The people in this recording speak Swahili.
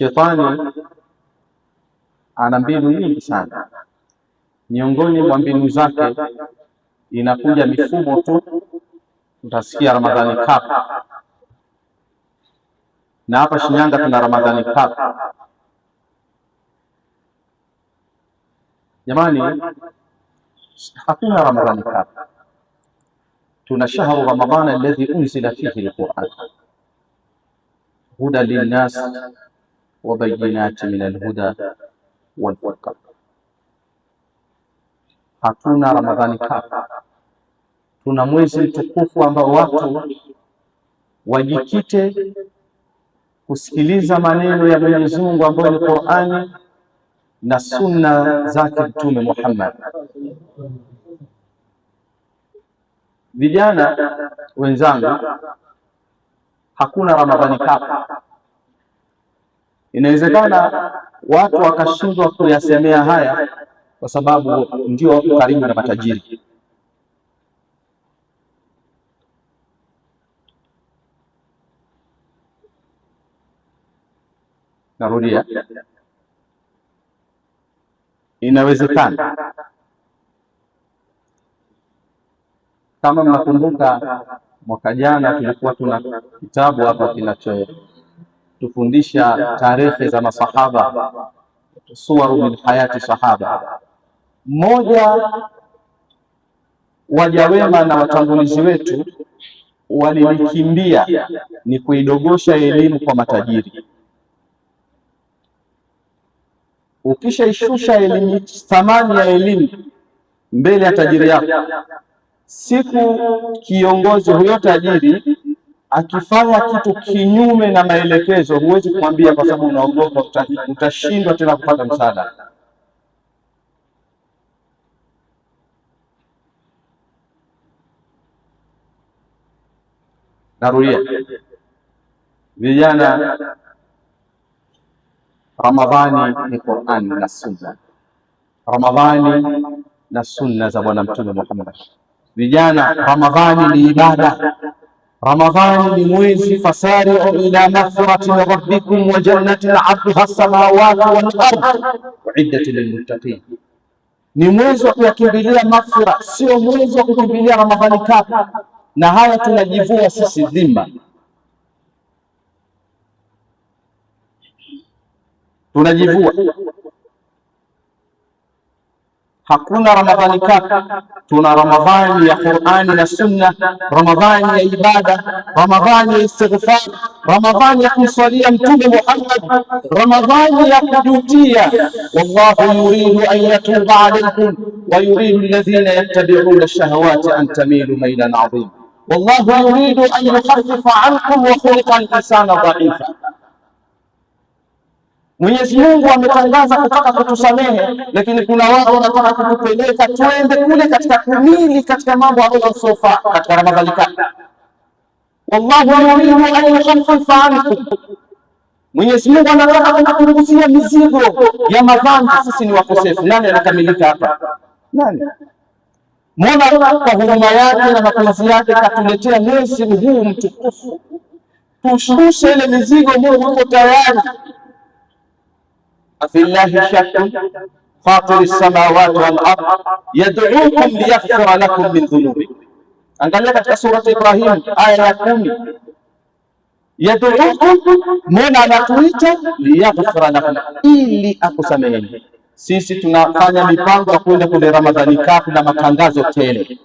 Shetani ana mbinu nyingi sana. Miongoni mwa mbinu zake inakuja mifumo tu. Utasikia Ramadhani Cup, na hapa Shinyanga tuna Ramadhani Cup. Jamani, hakuna Ramadhani Cup. Tuna shahru Ramadhan alladhi unzila fihi alquran huda linnas wa bayyinati min alhuda walfurqan. Hatuna Ramadhani Cup. Tuna mwezi mtukufu ambao watu wajikite kusikiliza maneno ya Mwenyezi Mungu ambayo ni Qur'ani na sunna zake Mtume Muhammad. Vijana wenzangu, hakuna Ramadhani Cup. Inawezekana watu wakashindwa kuyasemea haya kwa sababu ndio wako karibu na matajiri. Narudia, inawezekana. Kama mnakumbuka, mwaka jana tulikuwa tuna kitabu hapa kinachotufundisha tarehe za masahaba, suwaru min hayati sahaba. Mmoja waja wema na watangulizi wetu walilikimbia ni kuidogosha elimu kwa matajiri. Ukishaishusha elimu, thamani ya elimu mbele ya tajiri yako, siku kiongozi huyo tajiri akifanya kitu kinyume na maelekezo, huwezi kumwambia kwa sababu unaogopa utashindwa tena kupata msaada. Narudia, vijana, Ramadhani ni Qur'ani na Sunna. Ramadhani na Sunna za Bwana Mtume Muhammad. Vijana, Ramadhani ni ibada. Ramadhani ni mwezi, fasari'u ila maghfirati min rabbikum wa jannatin 'arduha as-samawati wal ardh u'iddat lilmuttaqin. Ni mwezi wa kukimbilia maghfira, sio mwezi wa kukimbilia Ramadhani Cup. Na haya tunajivua sisi dhima. Tunajivua. Hakuna Ramadhani Cup. Tuna Ramadhani ya Qur'ani na Sunna, Ramadhani ya ibada, Ramadhani ya istighfar, Ramadhani ya kumswalia Mtume Muhammad, Ramadhani ya kujutia. Wallahu yuridu an yatuba alaykum wa yuridu alladhina yattabi'una ash-shahawati an tamilu maylan 'azima. Wallahu yuridu an yukhaffifa 'ankum wa khuliqa al-insana dha'ifa. Mwenyezi Mungu ametangaza kutaka kutusamehe, lakini kuna watu wanataka kutupeleka twende kule katika kumili katika mambo ambayo yasofaa katika Ramadhani Cup. Wallahu yuridu an yukhaffifa ankum. Mwenyezi Mungu anataka kutupunguzia mizigo ya madhambi. Sisi ni wakosefu. Nani anakamilika hapa? Nani? Mola kwa huruma yake na mapenzi yake katuletea mwezi huu mtukufu, tushushe ile mizigo. Mungu yuko tayari. Afillahi shakkun fatiri samawati wal ardh yad'ukum liyaghfira lakum min dhunubikum. Angalia katika surati Ibrahim aya ya 10, yad'ukum, Mola anatuita liyaghfira lakum, ili akusameheni. Sisi tunafanya mipango ya kwenda kule Ramadhani Cup na matangazo tele.